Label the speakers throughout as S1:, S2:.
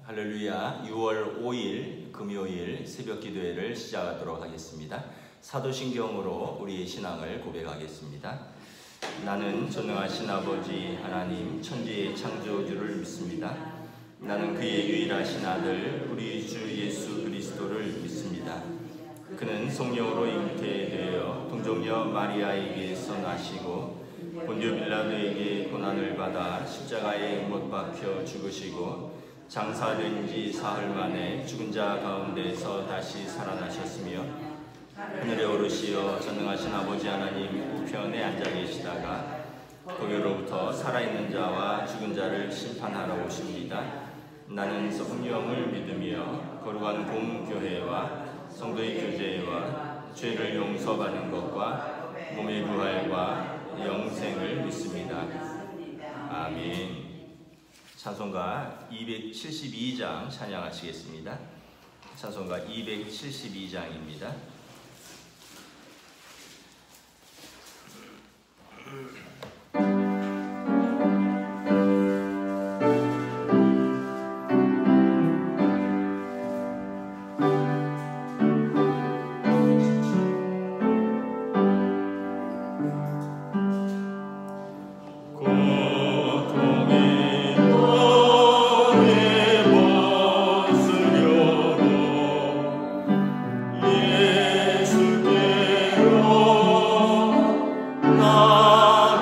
S1: 할렐루야. 6월 5일 금요일 새벽 기도회를 시작하도록 하겠습니다. 사도신경으로 우리의 신앙을 고백하겠습니다. 나는 전능하신 아버지 하나님 천지의 창조주를 믿습니다. 나는 그의 유일하신 아들 우리 주 예수 그리스도를 믿습니다. 그는 성령으로 잉태되어 동정녀 마리아에게서 나시고 본디오 빌라도에게 고난을 받아 십자가에 못 박혀 죽으시고 장사된 지 사흘 만에 죽은 자 가운데서 다시 살아나셨으며 하늘에 오르시어 전능하신 아버지 하나님 우편에 앉아 계시다가 거기로부터 살아있는 자와 죽은 자를 심판하러 오십니다. 나는 성령을 믿으며 거룩한 공교회와 성도의 교제와 죄를 용서받는 것과 몸의 부활과 영생을 믿습니다. 아멘. 찬송가 272장 찬양하시겠습니다. 찬송가 272장입니다.
S2: 예수께로 나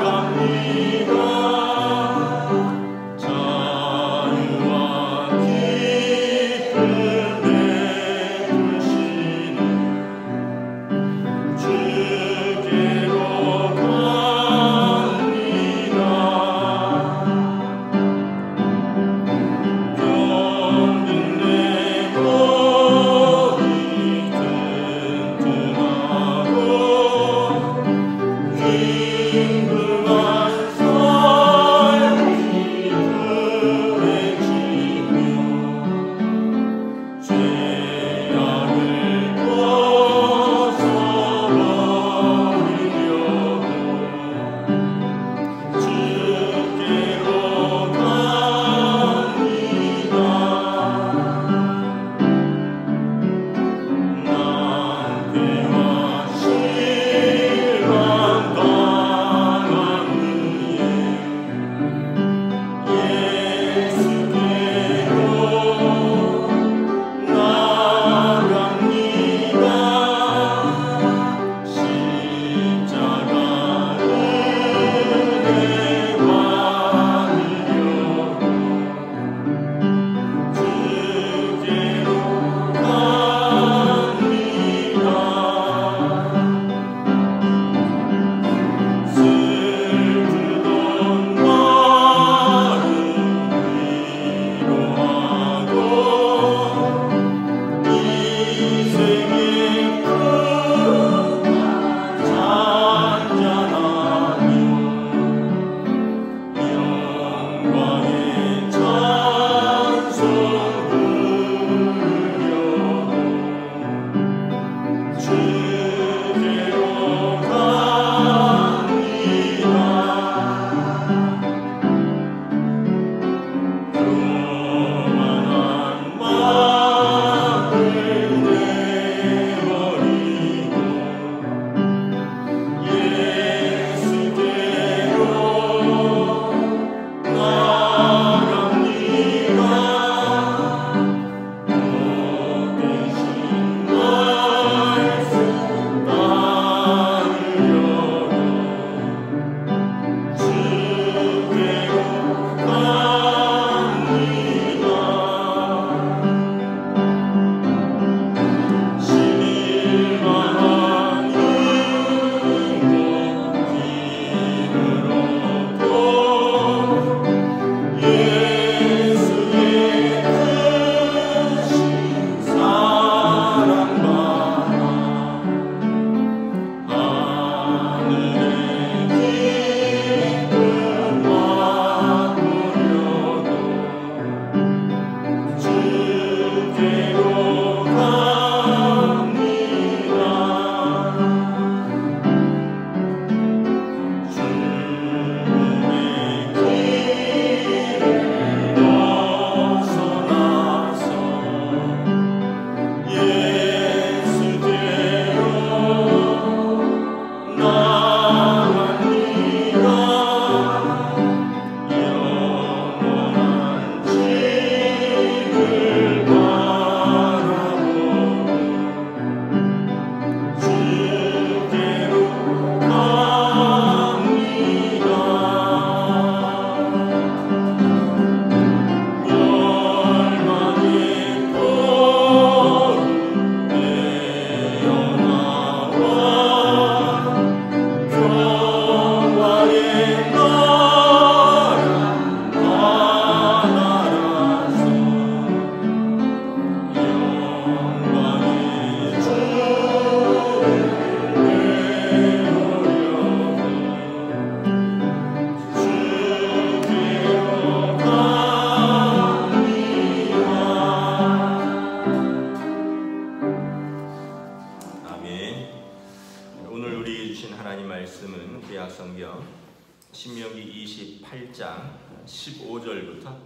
S1: 28장 15절부터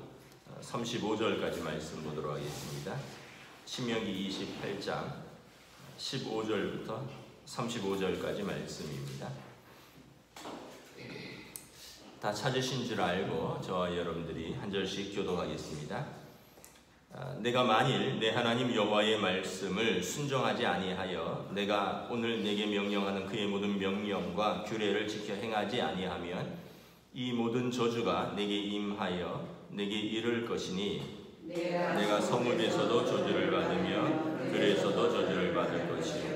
S1: 35절까지 말씀 보도록 하겠습니다. 신명기 28장 15절부터 35절까지 말씀입니다. 다 찾으신 줄 알고 저와 여러분들이 한 절씩 교독하겠습니다. 내가 만일 내 하나님 여호와의 말씀을 순종하지 아니하여 내가 오늘 내게 명령하는 그의 모든 명령과 규례를 지켜 행하지 아니하면 이 모든 저주가 내게 임하여 내게 이를 것이니 내가 성읍에서도 저주를 받으며 들에서도 저주를 받을 것이요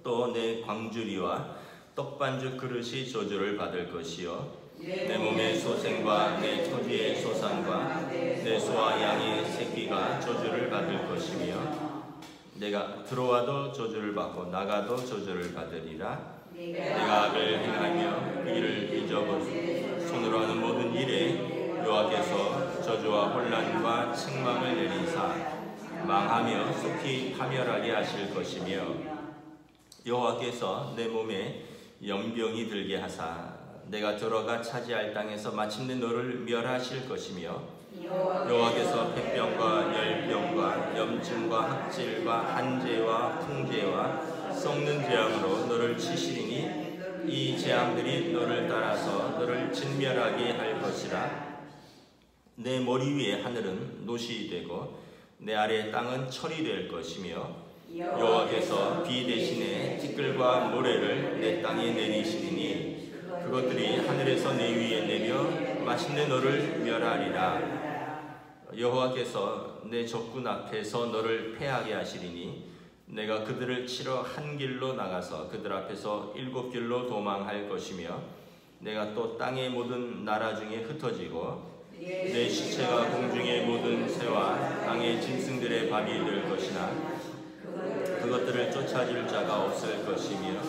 S1: 또 내 광주리와 떡반죽 그릇이 저주를 받을 것이요 내 몸의 소생과 내 토지의 소산과 내 소와 양의 새끼가 저주를 받을 것이며 내가 들어와도 저주를 받고 나가도 저주를 받으리라. 내가 악을 행하며 그 일을 잊어버리고 손으로 하는 모든 일에 여호와께서 저주와 혼란과 책망을 내리사 망하며 속히 파멸하게 하실 것이며 여호와께서 내 몸에 연병이 들게 하사 내가 들어가 차지할 땅에서 마침내 너를 멸하실 것이며 여호와께서 폐병과 열병과 염증과 학질과 한재와 풍재와 썩는 재앙으로 너를 치시리니 이 재앙들이 너를 따라서 너를 진멸하게 할 것이라. 내 머리 위에 하늘은 노시 되고 내 아래 땅은 철이 될 것이며 여호와께서 비 대신에 티끌과 모래를 내 땅에 내리시리니 그것들이 하늘에서 내 위에 내려 마침내 너를 멸하리라. 여호와께서 내 적군 앞에서 너를 패하게 하시리니 내가 그들을 치러 한 길로 나가서 그들 앞에서 7길로 도망할 것이며 내가 또 땅의 모든 나라 중에 흩어지고 내 시체가 공중의 모든 새와 땅의 짐승들의 밥이 될 것이나 그것들을 쫓아줄 자가 없을 것이며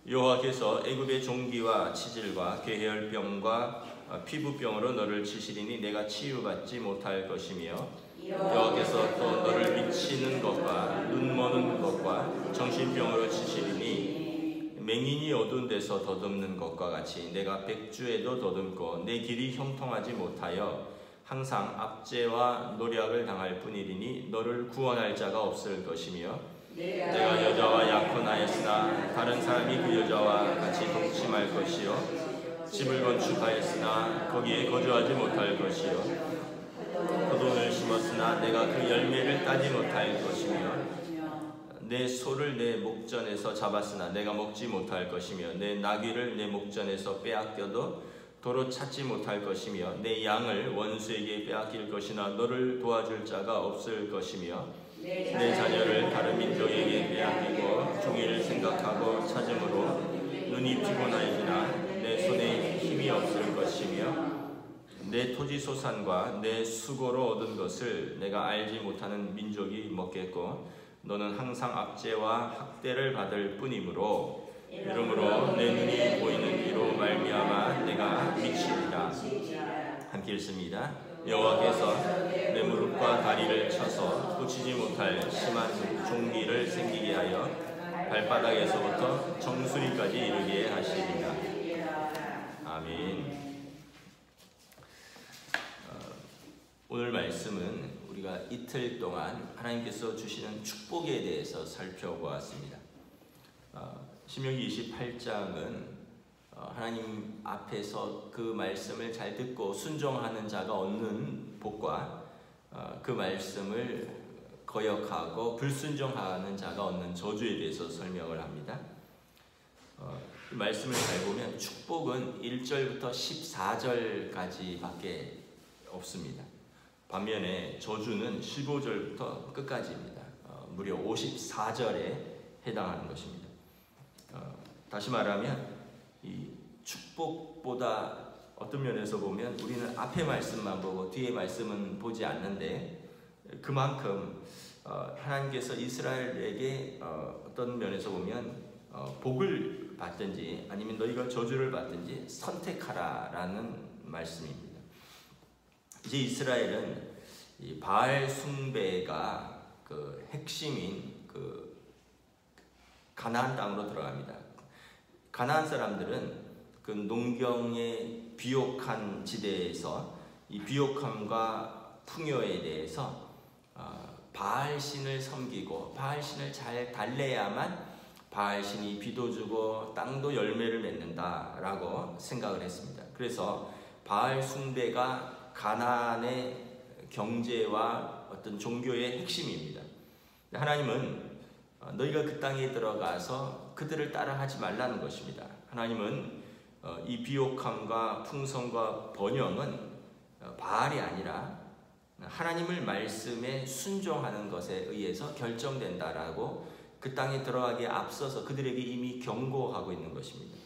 S1: 여호와께서 애굽의 종기와 치질과 괴혈병과 피부병으로 너를 치시리니 내가 치유받지 못할 것이며 여호와께서 또 너를 미치는 것과 눈 머는 것과 정신병으로 치시리니 맹인이 어두운 데서 더듬는 것과 같이 내가 백주에도 더듬고 내 길이 형통하지 못하여 항상 압제와 노략을 당할 뿐이리니 너를 구원할 자가 없을 것이며 내가 여자와 약혼하였으나 다른 사람이 그 여자와 같이 동침할 것이요 집을 건축하였으나 거기에 거주하지 못할 것이요 포도를 심었으나 내가 그 열매를 따지 못할 것이며 내 소를 내 목전에서 잡았으나 내가 먹지 못할 것이며 내 나귀를 내 목전에서 빼앗겨도 도로 찾지 못할 것이며 내 양을 원수에게 빼앗길 것이나 너를 도와줄 자가 없을 것이며 내 자녀를 다른 민족에게 빼앗기고 종일 생각하고 찾음으로 눈이 피곤하여지나 내 손에 힘이 없을 것이며 내 토지 소산과 내 수고로 얻은 것을 내가 알지 못하는 민족이 먹겠고 너는 항상 압제와 학대를 받을 뿐이므로 이러므로 내 눈이 보이는 이로 말미암아 내가 미치리라. 함께 읽습니다. 여호와께서 내 무릎과 다리를 쳐서 고치지 못할 심한 종기를 생기게 하여 발바닥에서부터 정수리까지 이르게 하시리라. 아멘. 오늘 말씀은 우리가 이틀 동안 하나님께서 주시는 축복에 대해서 살펴보았습니다. 신명기 28장은 하나님 앞에서 그 말씀을 잘 듣고 순종하는 자가 얻는 복과 그 말씀을 거역하고 불순종하는 자가 얻는 저주에 대해서 설명을 합니다. 이 말씀을 잘 보면 축복은 1절부터 14절까지밖에 없습니다. 반면에 저주는 15절부터 끝까지입니다. 무려 54절에 해당하는 것입니다. 다시 말하면 이 축복보다 어떤 면에서 보면 우리는 앞의 말씀만 보고 뒤의 말씀은 보지 않는데 그만큼 하나님께서 이스라엘에게 어떤 면에서 보면 복을 받든지 아니면 너희가 저주를 받든지 선택하라라는 말씀입니다. 이제 이스라엘은 이 바알 숭배가 그 핵심인 그 가나안 땅으로 들어갑니다. 가나안 사람들은 그 농경의 비옥한 지대에서 이 비옥함과 풍요에 대해서 바알신을 섬기고 바알신을 잘 달래야만 바알신이 비도 주고 땅도 열매를 맺는다라고 생각을 했습니다. 그래서 바알 숭배가 가나안의 경제와 어떤 종교의 핵심입니다. 하나님은 너희가 그 땅에 들어가서 그들을 따라하지 말라는 것입니다. 하나님은 이 비옥함과 풍성과 번영은 바알이 아니라 하나님을 말씀에 순종하는 것에 의해서 결정된다라고 그 땅에 들어가기에 앞서서 그들에게 이미 경고하고 있는 것입니다.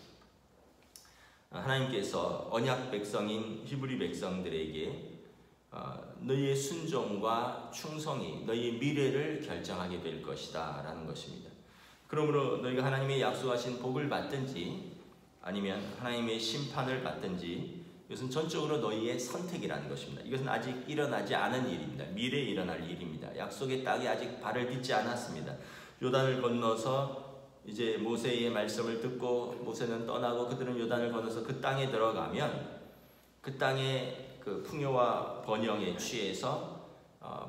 S1: 하나님께서 언약 백성인 히브리 백성들에게 너희의 순종과 충성이 너희의 미래를 결정하게 될 것이다 라는 것입니다. 그러므로 너희가 하나님의 약속하신 복을 받든지 아니면 하나님의 심판을 받든지 이것은 전적으로 너희의 선택이라는 것입니다. 이것은 아직 일어나지 않은 일입니다. 미래에 일어날 일입니다. 약속의 땅에 아직 발을 딛지 않았습니다. 요단을 건너서 이제 모세의 말씀을 듣고 모세는 떠나고 그들은 요단을 건너서 그 땅에 들어가면 그 땅의 그 풍요와 번영에 취해서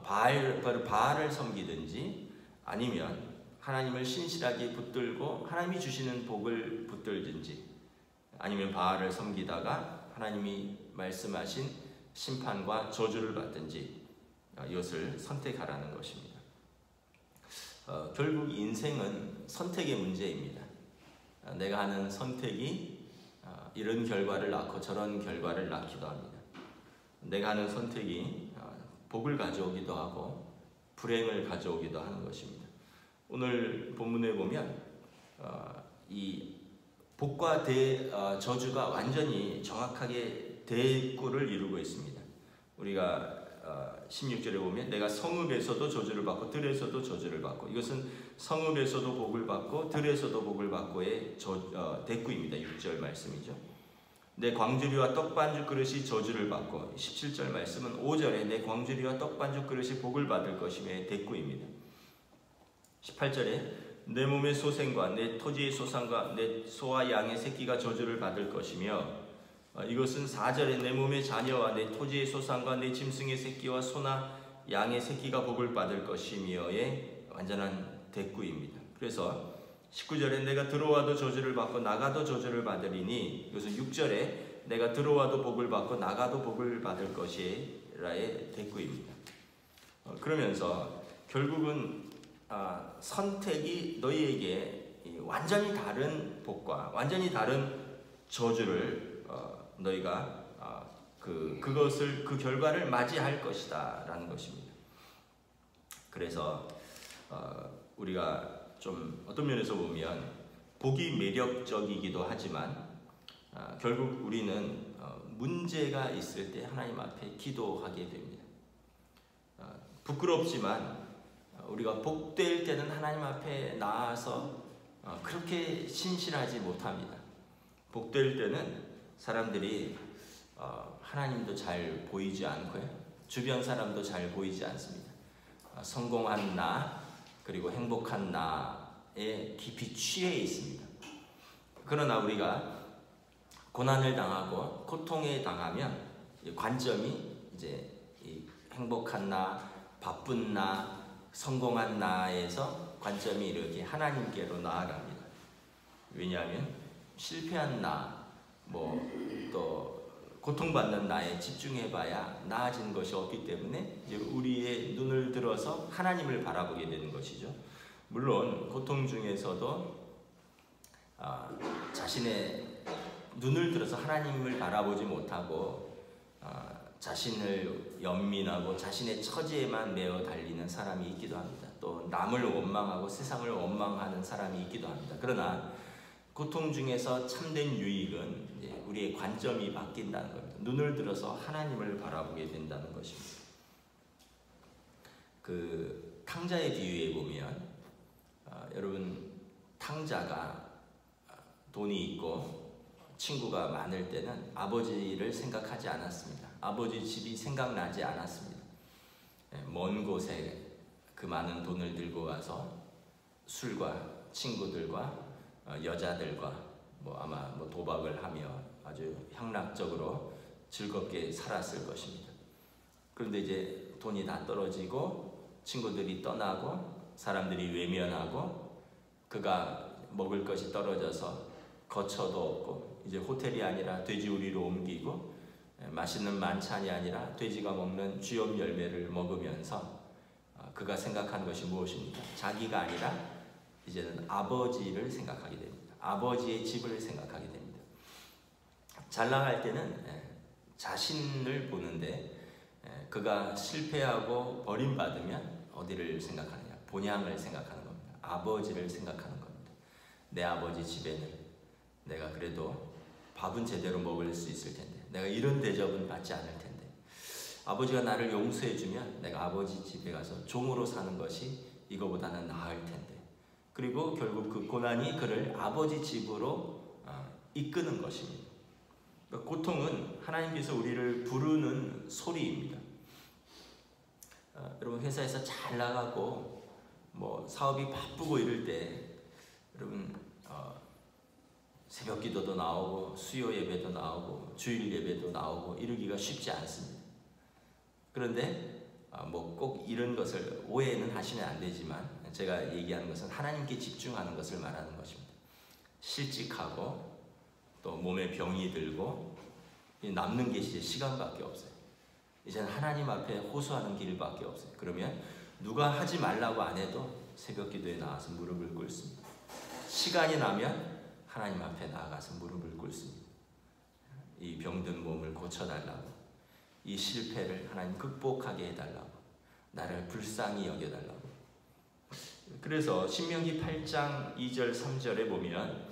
S1: 바알을 섬기든지 아니면 하나님을 신실하게 붙들고 하나님이 주시는 복을 붙들든지 아니면 바알을 섬기다가 하나님이 말씀하신 심판과 저주를 받든지 이것을 선택하라는 것입니다. 결국 인생은 선택의 문제입니다. 내가 하는 선택이 이런 결과를 낳고 저런 결과를 낳기도 합니다. 내가 하는 선택이 복을 가져오기도 하고 불행을 가져오기도 하는 것입니다. 오늘 본문에 보면 이 복과 저주가 완전히 정확하게 대꾸를 이루고 있습니다. 우리가 16절에 보면 내가 성읍에서도 저주를 받고 들에서도 저주를 받고, 이것은 성읍에서도 복을 받고 들에서도 복을 받고의 대꾸입니다. 6절 말씀이죠. 내 광주리와 떡반죽 그릇이 저주를 받고, 17절 말씀은 5절에 내 광주리와 떡반죽 그릇이 복을 받을 것임의 대꾸입니다. 18절에 내 몸의 소생과 내 토지의 소산과 내 소와 양의 새끼가 저주를 받을 것이며, 이것은 4절에 내 몸의 자녀와 내 토지의 소산과 내 짐승의 새끼와 소나 양의 새끼가 복을 받을 것이며의 완전한 대꾸입니다. 그래서 19절에 내가 들어와도 저주를 받고 나가도 저주를 받으리니, 이것은 6절에 내가 들어와도 복을 받고 나가도 복을 받을 것이라의 대꾸입니다. 그러면서 결국은 선택이 너희에게 완전히 다른 복과 완전히 다른 저주를 너희가 그 결과를 맞이할 것이다 라는 것입니다. 그래서 우리가 좀 어떤 면에서 보면 복이 매력적이기도 하지만 결국 우리는 문제가 있을 때 하나님 앞에 기도하게 됩니다. 부끄럽지만 우리가 복될 때는 하나님 앞에 나아서 그렇게 신실하지 못합니다. 복될 때는 사람들이 하나님도 잘 보이지 않고요, 주변 사람도 잘 보이지 않습니다. 성공한 나 그리고 행복한 나에 깊이 취해 있습니다. 그러나 우리가 고난을 당하고 고통에 당하면 관점이 이제 이 행복한 나, 바쁜 나, 성공한 나에서 관점이 이렇게 하나님께로 나아갑니다. 왜냐하면 실패한 나, 또 고통받는 나에 집중해봐야 나아진 것이 없기 때문에 이제 우리의 눈을 들어서 하나님을 바라보게 되는 것이죠. 물론 고통 중에서도 자신의 눈을 들어서 하나님을 바라보지 못하고 자신을 연민하고 자신의 처지에만 매어 달리는 사람이 있기도 합니다. 또 남을 원망하고 세상을 원망하는 사람이 있기도 합니다. 그러나 고통 중에서 참된 유익은 이제 우리의 관점이 바뀐다는 겁니다. 눈을 들어서 하나님을 바라보게 된다는 것입니다. 그 탕자의 비유에 보면 여러분, 탕자가 돈이 있고 친구가 많을 때는 아버지를 생각하지 않았습니다. 아버지 집이 생각나지 않았습니다. 먼 곳에 그 많은 돈을 들고 와서 술과 친구들과 여자들과 아마 도박을 하며 아주 향락적으로 즐겁게 살았을 것입니다. 그런데 이제 돈이 다 떨어지고 친구들이 떠나고 사람들이 외면하고 그가 먹을 것이 떨어져서 거처도 없고 이제 호텔이 아니라 돼지우리로 옮기고 맛있는 만찬이 아니라 돼지가 먹는 쥐염 열매를 먹으면서 그가 생각한 것이 무엇입니까? 자기가 아니라 이제는 아버지를 생각하게 됩니다. 아버지의 집을 생각하게 됩니다. 잘 나갈 때는 자신을 보는데 그가 실패하고 버림받으면 어디를 생각하느냐? 본향을 생각하는 겁니다. 아버지를 생각하는 겁니다. 내 아버지 집에는 내가 그래도 밥은 제대로 먹을 수 있을 텐데, 내가 이런 대접은 받지 않을 텐데, 아버지가 나를 용서해주면 내가 아버지 집에 가서 종으로 사는 것이 이거보다는 나을 텐데, 그리고 결국 그 고난이 그를 아버지 집으로 이끄는 것입니다. 그러니까 고통은 하나님께서 우리를 부르는 소리입니다. 여러분 회사에서 잘 나가고 사업이 바쁘고 이럴 때 여러분 새벽 기도도 나오고 수요 예배도 나오고 주일 예배도 나오고 이러기가 쉽지 않습니다. 그런데 꼭 이런 것을 오해는 하시면 안 되지만 제가 얘기하는 것은 하나님께 집중하는 것을 말하는 것입니다. 실직하고 또 몸에 병이 들고 남는 게 이제 시간밖에 없어요. 이제는 하나님 앞에 호소하는 길밖에 없어요. 그러면 누가 하지 말라고 안 해도 새벽 기도에 나와서 무릎을 꿇습니다. 시간이 나면 하나님 앞에 나아가서 무릎을 꿇습니다. 이 병든 몸을 고쳐달라고, 이 실패를 하나님 극복하게 해달라고, 나를 불쌍히 여겨달라고. 그래서 신명기 8장 2절 3절에 보면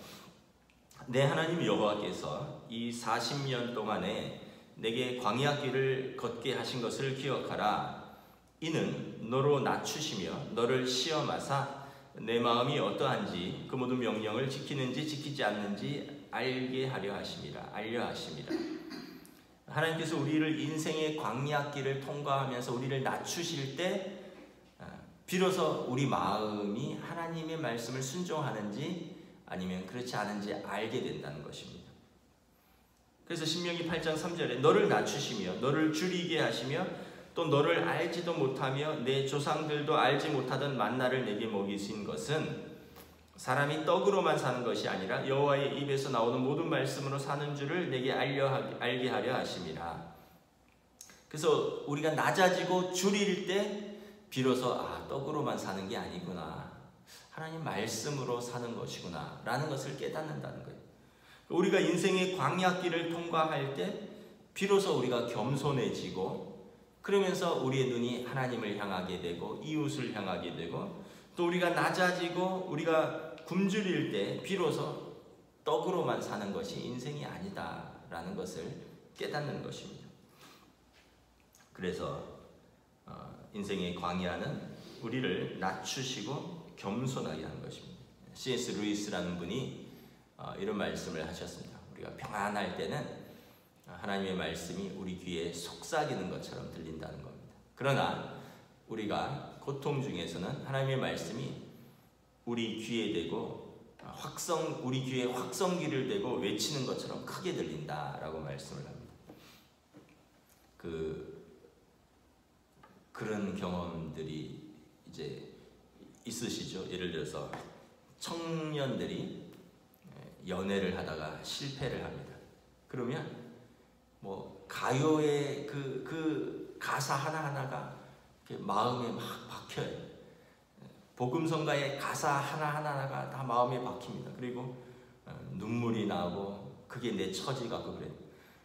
S1: 내 하나님 여호와께서 이 40년 동안에 내게 광야 길을 걷게 하신 것을 기억하라. 이는 너로 낮추시며 너를 시험하사 내 마음이 어떠한지 그 모든 명령을 지키는지 지키지 않는지 알게 하려 하심이라. 알려 하심이라. 하나님께서 우리를 인생의 광야 길을 통과하면서 우리를 낮추실 때 비로소 우리 마음이 하나님의 말씀을 순종하는지 아니면 그렇지 않은지 알게 된다는 것입니다. 그래서 신명기 8장 3절에 너를 낮추시며 너를 줄이게 하시며 또 너를 알지도 못하며 내 조상들도 알지 못하던 만나를 내게 먹이신 것은 사람이 떡으로만 사는 것이 아니라 여호와의 입에서 나오는 모든 말씀으로 사는 줄을 내게 알게 하려 하심이라. 그래서 우리가 낮아지고 줄일 때 비로소 떡으로만 사는 게 아니구나, 하나님 말씀으로 사는 것이구나 라는 것을 깨닫는다는 거예요. 우리가 인생의 광야길을 통과할 때 비로소 우리가 겸손해지고 그러면서 우리의 눈이 하나님을 향하게 되고 이웃을 향하게 되고 또 우리가 낮아지고 우리가 굶주릴 때 비로소 떡으로만 사는 것이 인생이 아니다라는 것을 깨닫는 것입니다. 그래서 인생의 광야는 우리를 낮추시고 겸손하게 하는 것입니다. C.S. 루이스라는 분이 이런 말씀을 하셨습니다. 우리가 평안할 때는 하나님의 말씀이 우리 귀에 속삭이는 것처럼 들린다는 겁니다. 그러나 우리가 고통 중에서는 하나님의 말씀이 우리 귀에 대고 우리 귀에 확성기를 대고 외치는 것처럼 크게 들린다라고 말씀을 합니다. 그런 경험들이 이제 있으시죠? 예를 들어서 청년들이 연애를 하다가 실패를 합니다. 그러면 가요의 그 가사 하나하나가 마음에 막 박혀요. 복음성가의 가사 하나하나가 다 마음에 박힙니다. 그리고 눈물이 나고 그게 내 처지가 그래요.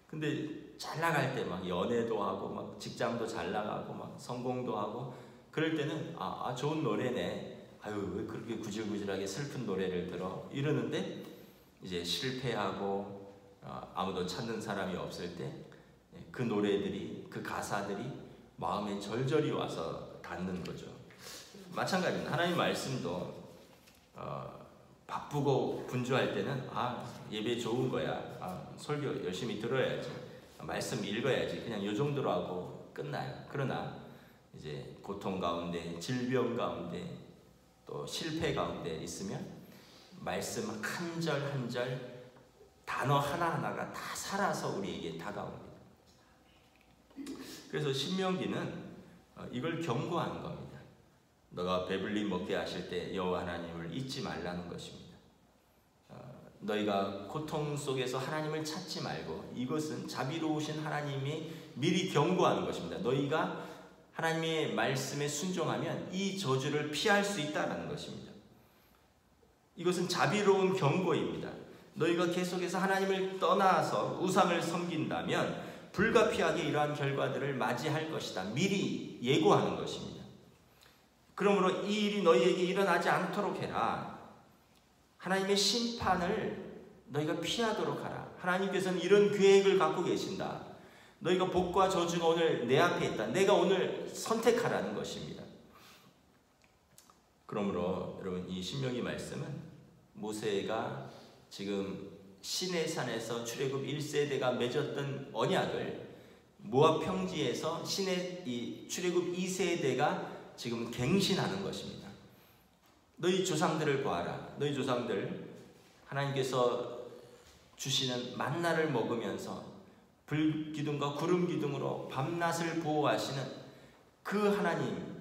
S1: 근데 잘 나갈 때 막 연애도 하고 막 직장도 잘 나가고 막 성공도 하고 그럴 때는 좋은 노래네. 왜 그렇게 구질구질하게 슬픈 노래를 들어? 이러는데 이제 실패하고 아무도 찾는 사람이 없을 때 그 노래들이, 그 가사들이 마음에 절절히 와서 닿는 거죠. 마찬가지입니다. 하나님 말씀도 바쁘고 분주할 때는 예배 좋은 거야, 설교 열심히 들어야지, 말씀 읽어야지, 그냥 요 정도로 하고 끝나요. 그러나 이제 고통 가운데, 질병 가운데, 또 실패 가운데 있으면 말씀 한 절 한 절 단어 하나하나가 다 살아서 우리에게 다가옵니다. 그래서 신명기는 이걸 경고하는 겁니다. 너가 배불리 먹게 하실 때 여호와 하나님을 잊지 말라는 것입니다. 너희가 고통 속에서 하나님을 찾지 말고, 이것은 자비로우신 하나님이 미리 경고하는 것입니다. 너희가 하나님의 말씀에 순종하면 이 저주를 피할 수 있다는 것입니다. 이것은 자비로운 경고입니다. 너희가 계속해서 하나님을 떠나서 우상을 섬긴다면 불가피하게 이러한 결과들을 맞이할 것이다. 미리 예고하는 것입니다. 그러므로 이 일이 너희에게 일어나지 않도록 해라. 하나님의 심판을 너희가 피하도록 하라. 하나님께서는 이런 계획을 갖고 계신다. 너희가 복과 저주가 오늘 내 앞에 있다. 내가 오늘 선택하라는 것입니다. 그러므로 여러분, 이 신명기 말씀은 모세가 지금 시내산에서 출애굽 1세대가 맺었던 언약을 모압 평지에서 이 출애굽 2세대가 지금 갱신하는 것입니다. 너희 조상들을 보아라. 너희 조상들 하나님께서 주시는 만나를 먹으면서 불기둥과 구름기둥으로 밤낮을 보호하시는 그 하나님,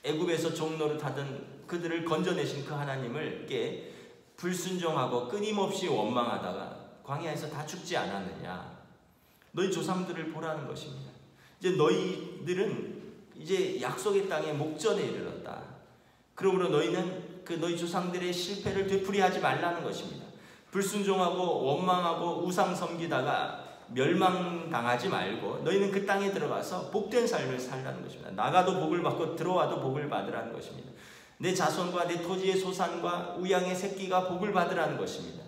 S1: 애굽에서 종노릇하던 그들을 건져내신 그 하나님을께 불순종하고 끊임없이 원망하다가 광야에서 다 죽지 않았느냐. 너희 조상들을 보라는 것입니다. 이제 너희들은 이제 약속의 땅에 목전에 이르렀다. 그러므로 너희는 너희 조상들의 실패를 되풀이하지 말라는 것입니다. 불순종하고 원망하고 우상 섬기다가 멸망당하지 말고 너희는 그 땅에 들어가서 복된 삶을 살라는 것입니다. 나가도 복을 받고 들어와도 복을 받으라는 것입니다. 내 자손과 내 토지의 소산과 우양의 새끼가 복을 받으라는 것입니다.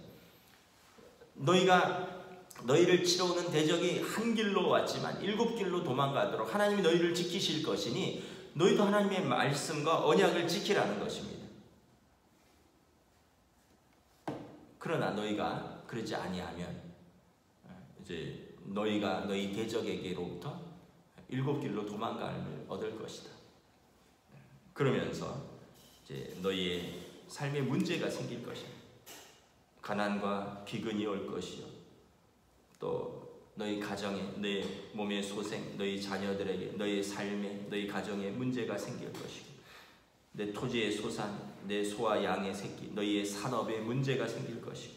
S1: 너희를 치러 오는 대적이 한 길로 왔지만 7길로 도망가도록 하나님이 너희를 지키실 것이니 너희도 하나님의 말씀과 언약을 지키라는 것입니다. 그러나 너희가 그러지 아니하면 이제 너희가 너희 대적에게로부터 7길로 도망감을 얻을 것이다. 그러면서 이제 너희의 삶에 문제가 생길 것이야. 가난과 기근이 올 것이요. 또 너희 가정에, 너희 몸의 소생, 너희 자녀들에게, 너희 삶에, 너희 가정에 문제가 생길 것이고, 내 토지의 소산, 내 소와 양의 새끼, 너희의 산업에 문제가 생길 것이고,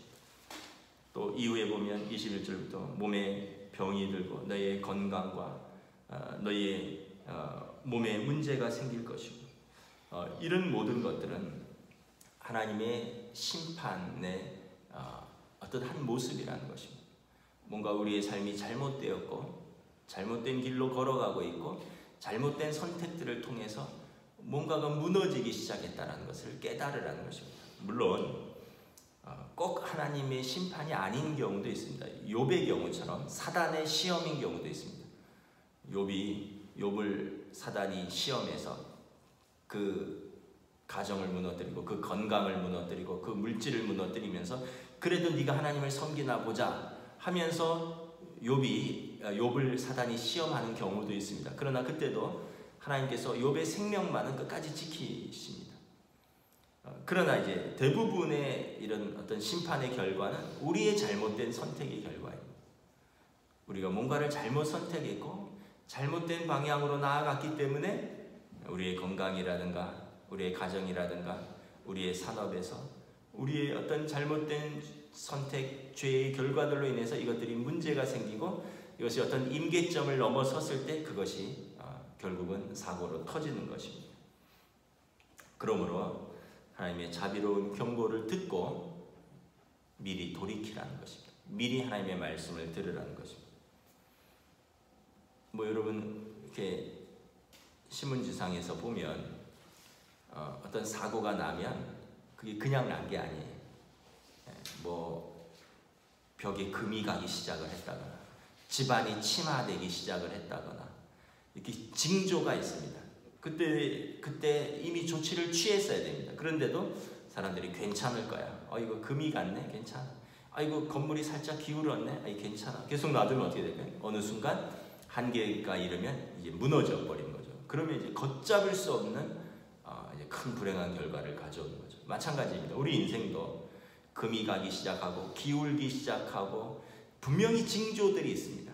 S1: 또 이후에 보면 21절부터 몸에 병이 들고 너희의 건강과 너희의 몸에 문제가 생길 것이고, 이런 모든 것들은 하나님의 심판의 어떤 한 모습이라는 것입니다. 뭔가 우리의 삶이 잘못되었고 잘못된 길로 걸어가고 있고 잘못된 선택들을 통해서 뭔가가 무너지기 시작했다는 것을 깨달으라는 것입니다. 물론 꼭 하나님의 심판이 아닌 경우도 있습니다. 욥의 경우처럼 사단의 시험인 경우도 있습니다. 욥을 사단이 시험해서 그 가정을 무너뜨리고 그 건강을 무너뜨리고 그 물질을 무너뜨리면서 그래도 네가 하나님을 섬기나 보자 하면서 욥을 사단이 시험하는 경우도 있습니다. 그러나 그때도 하나님께서 욥의 생명만은 끝까지 지키십니다. 그러나 이제 대부분의 이런 어떤 심판의 결과는 우리의 잘못된 선택의 결과입니다. 우리가 뭔가를 잘못 선택했고 잘못된 방향으로 나아갔기 때문에 우리의 건강이라든가 우리의 가정이라든가 우리의 산업에서 우리의 어떤 잘못된 선택, 죄의 결과들로 인해서 이것들이 문제가 생기고 이것이 어떤 임계점을 넘어섰을 때 그것이 결국은 사고로 터지는 것입니다. 그러므로 하나님의 자비로운 경고를 듣고 미리 돌이키라는 것입니다. 미리 하나님의 말씀을 들으라는 것입니다. 여러분 이렇게 신문지상에서 보면 어떤 사고가 나면 그게 그냥 난 게 아니에요. 벽에 금이 가기 시작을 했다거나 집안이 침하되기 시작을 했다거나 이렇게 징조가 있습니다. 그때 이미 조치를 취했어야 됩니다. 그런데도 사람들이 괜찮을 거야. 이거 금이 갔네? 괜찮아. 이거 건물이 살짝 기울었네? 괜찮아. 계속 놔두면 어떻게 될까요? 어느 순간 한계가 이르면 이제 무너져 버린 거죠. 그러면 이제 걷잡을 수 없는 이제 큰 불행한 결과를 가져오는 거죠. 마찬가지입니다. 우리 인생도 금이 가기 시작하고 기울기 시작하고 분명히 징조들이 있습니다.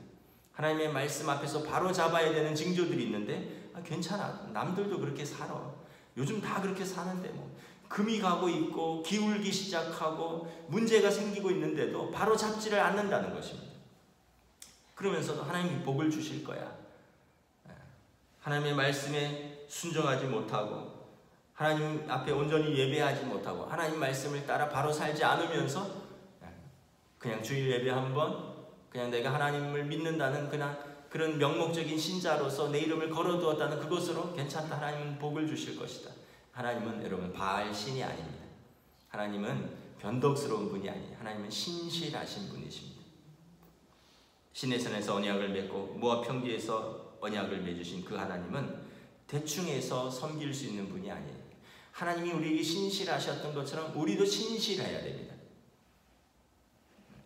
S1: 하나님의 말씀 앞에서 바로 잡아야 되는 징조들이 있는데 괜찮아, 남들도 그렇게 살아, 요즘 다 그렇게 사는데 뭐 금이 가고 있고 기울기 시작하고 문제가 생기고 있는데도 바로 잡지를 않는다는 것입니다. 그러면서도 하나님이 복을 주실 거야. 하나님의 말씀에 순종하지 못하고 하나님 앞에 온전히 예배하지 못하고 하나님 말씀을 따라 바로 살지 않으면서 그냥 주일 예배 한번, 그냥 내가 하나님을 믿는다는 그런 명목적인 신자로서 내 이름을 걸어두었다는 그것으로 괜찮다, 하나님은 복을 주실 것이다. 하나님은 여러분 바알 신이 아닙니다. 하나님은 변덕스러운 분이 아니에요. 하나님은 신실하신 분이십니다. 시내산에서 언약을 맺고 모압 평지에서 언약을 맺으신 그 하나님은 대충해서 섬길 수 있는 분이 아니에요. 하나님이 우리에게 신실하셨던 것처럼 우리도 신실해야 됩니다.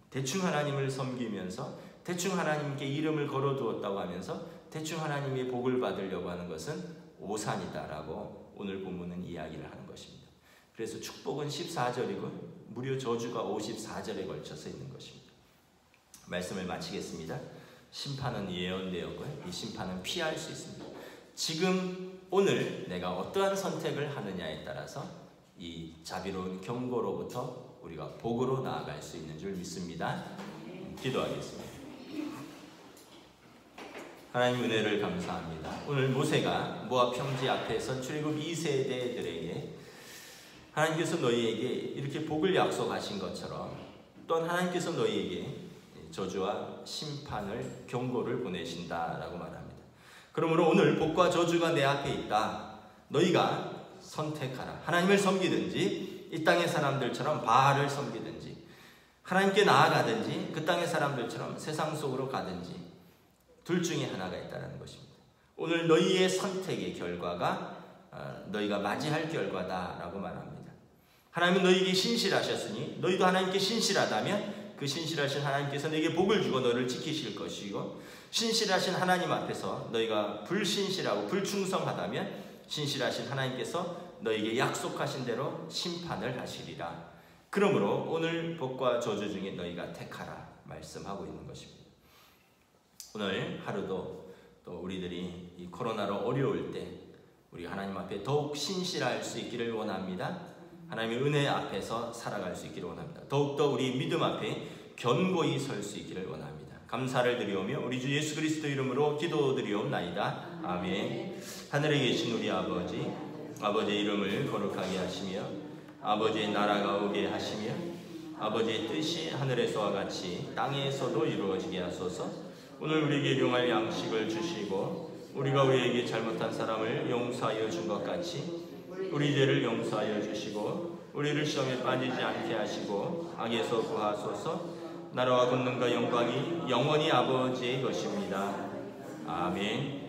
S1: 대충 하나님을 섬기면서 대충 하나님께 이름을 걸어두었다고 하면서 대충 하나님의 복을 받으려고 하는 것은 오산이다라고 오늘 본문은 이야기를 하는 것입니다. 그래서 축복은 14절이고 무려 저주가 54절에 걸쳐서 있는 것입니다. 말씀을 마치겠습니다. 심판은 예언되었고요. 이 심판은 피할 수 있습니다. 지금 오늘 내가 어떠한 선택을 하느냐에 따라서 이 자비로운 경고로부터 우리가 복으로 나아갈 수 있는 줄 믿습니다. 기도하겠습니다. 하나님 은혜를 감사합니다. 오늘 모세가 모압 평지 앞에서 출애굽 2세대들에게 하나님께서 너희에게 이렇게 복을 약속하신 것처럼 또한 하나님께서 너희에게 저주와 심판을 경고를 보내신다라고 말합니다. 그러므로 오늘 복과 저주가 내 앞에 있다. 너희가 선택하라. 하나님을 섬기든지 이 땅의 사람들처럼 바알을 섬기든지 하나님께 나아가든지 그 땅의 사람들처럼 세상 속으로 가든지 둘 중에 하나가 있다는 것입니다. 오늘 너희의 선택의 결과가 너희가 맞이할 결과다라고 말합니다. 하나님은 너희에게 신실하셨으니 너희도 하나님께 신실하다면 그 신실하신 하나님께서 너에게 복을 주고 너를 지키실 것이고 신실하신 하나님 앞에서 너희가 불신실하고 불충성하다면 신실하신 하나님께서 너희에게 약속하신 대로 심판을 하시리라. 그러므로 오늘 복과 저주 중에 너희가 택하라 말씀하고 있는 것입니다. 오늘 하루도 또 우리들이 이 코로나로 어려울 때 우리 하나님 앞에 더욱 신실할 수 있기를 원합니다. 하나님의 은혜 앞에서 살아갈 수 있기를 원합니다. 더욱더 우리 믿음 앞에 견고히 설 수 있기를 원합니다. 감사를 드리오며 우리 주 예수 그리스도 이름으로 기도드리옵나이다. 아멘. 하늘에 계신 우리 아버지, 아버지의 이름을 거룩하게 하시며 아버지의 나라가 오게 하시며 아버지의 뜻이 하늘에서와 같이 땅에서도 이루어지게 하소서. 오늘 우리에게 용할 양식을 주시고 우리가 우리에게 잘못한 사람을 용서하여 준 것 같이 우리 죄를 용서하여 주시고 우리를 시험에 빠지지 않게 하시고 악에서 구하소서. 나라와 권능과 영광이 영원히 아버지의 것입니다. 아멘.